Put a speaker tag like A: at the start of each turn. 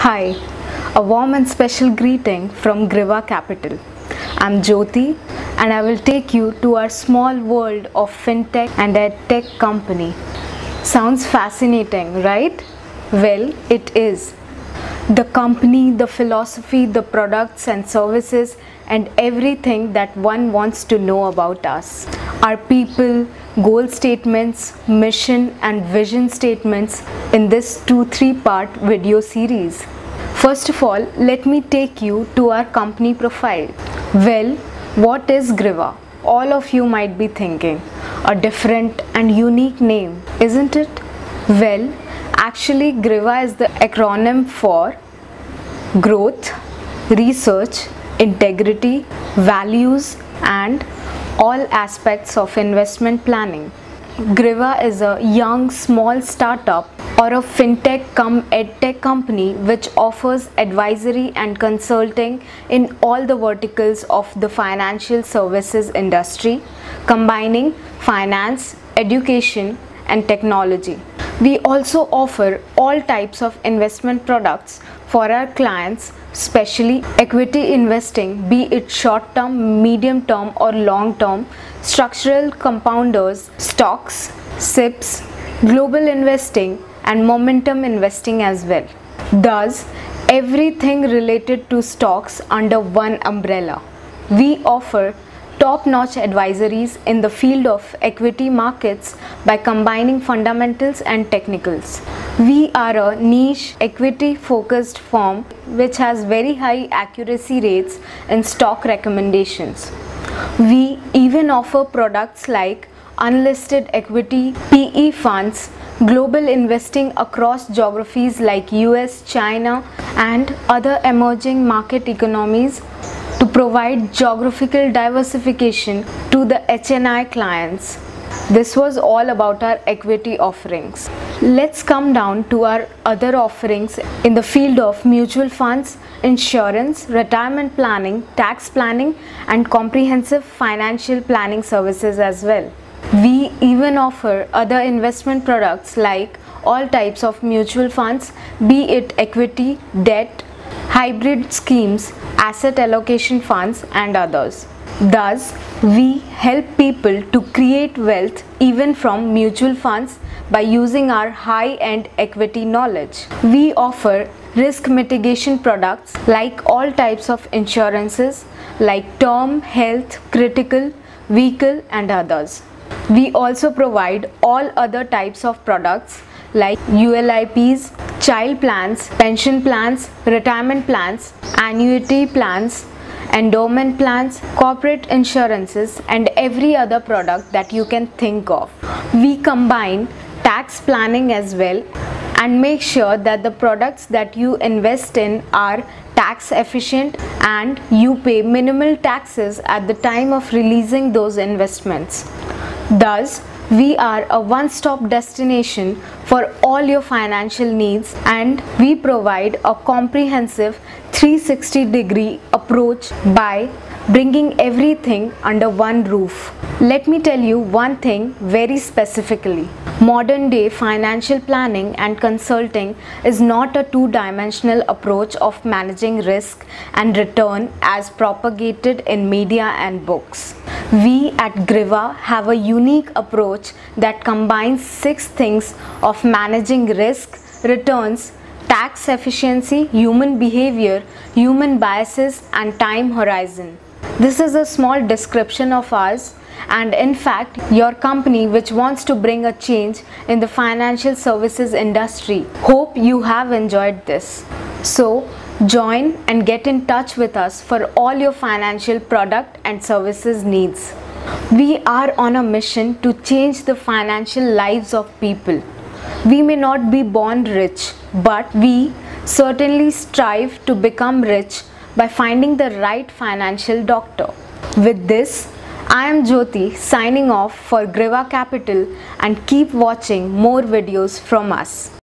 A: Hi, a warm and special greeting from Griva Capital. I'm Jyoti and I will take you to our small world of fintech and edtech company. Sounds fascinating, right? Well, it is. The company, the philosophy, the products and services and everything that one wants to know about us. Our people, goal statements, mission and vision statements in this 2-3 part video series. First of all, let me take you to our company profile. Well, what is Griva? All of you might be thinking, a different and unique name, isn't it? Well, actually Griva is the acronym for Growth, Research, Integrity, Values and all aspects of investment planning. Griva is a young small startup or a fintech cum edtech company which offers advisory and consulting in all the verticals of the financial services industry, combining finance, education and technology. We also offer all types of investment products for our clients, especially equity investing, be it short term, medium term or long term, structural compounders, stocks, SIPs, global investing and momentum investing as well. Thus, everything related to stocks under one umbrella. We offer top-notch advisories in the field of equity markets by combining fundamentals and technicals. We are a niche equity-focused firm which has very high accuracy rates in stock recommendations. We even offer products like unlisted equity, PE funds, global investing across geographies like US, China and other emerging market economies to provide geographical diversification to the HNI clients. This was all about our equity offerings. Let's come down to our other offerings in the field of mutual funds, insurance, retirement planning, tax planning and comprehensive financial planning services as well. We even offer other investment products like all types of mutual funds, be it equity, debt, hybrid schemes, asset allocation funds and others. Thus, we help people to create wealth even from mutual funds by using our high-end equity knowledge. We offer risk mitigation products like all types of insurances like term, health, critical, vehicle and others. We also provide all other types of products like ULIPs, child plans, pension plans, retirement plans, annuity plans, endowment plans, corporate insurances and every other product that you can think of. We combine tax planning as well and make sure that the products that you invest in are tax efficient and you pay minimal taxes at the time of releasing those investments. Thus, we are a one-stop destination for all your financial needs and we provide a comprehensive 360-degree approach by bringing everything under one roof. Let me tell you one thing very specifically. Modern day financial planning and consulting is not a two-dimensional approach of managing risk and return as propagated in media and books. We at Griva have a unique approach that combines 6 things of managing risk, returns, tax efficiency, human behavior, human biases and time horizon. This is a small description of ours and in fact your company which wants to bring a change in the financial services industry. Hope you have enjoyed this. So join and get in touch with us for all your financial product and services needs. We are on a mission to change the financial lives of people. We may not be born rich, but we certainly strive to become rich by finding the right financial doctor. With this, I am Jyoti signing off for Griva Capital and keep watching more videos from us.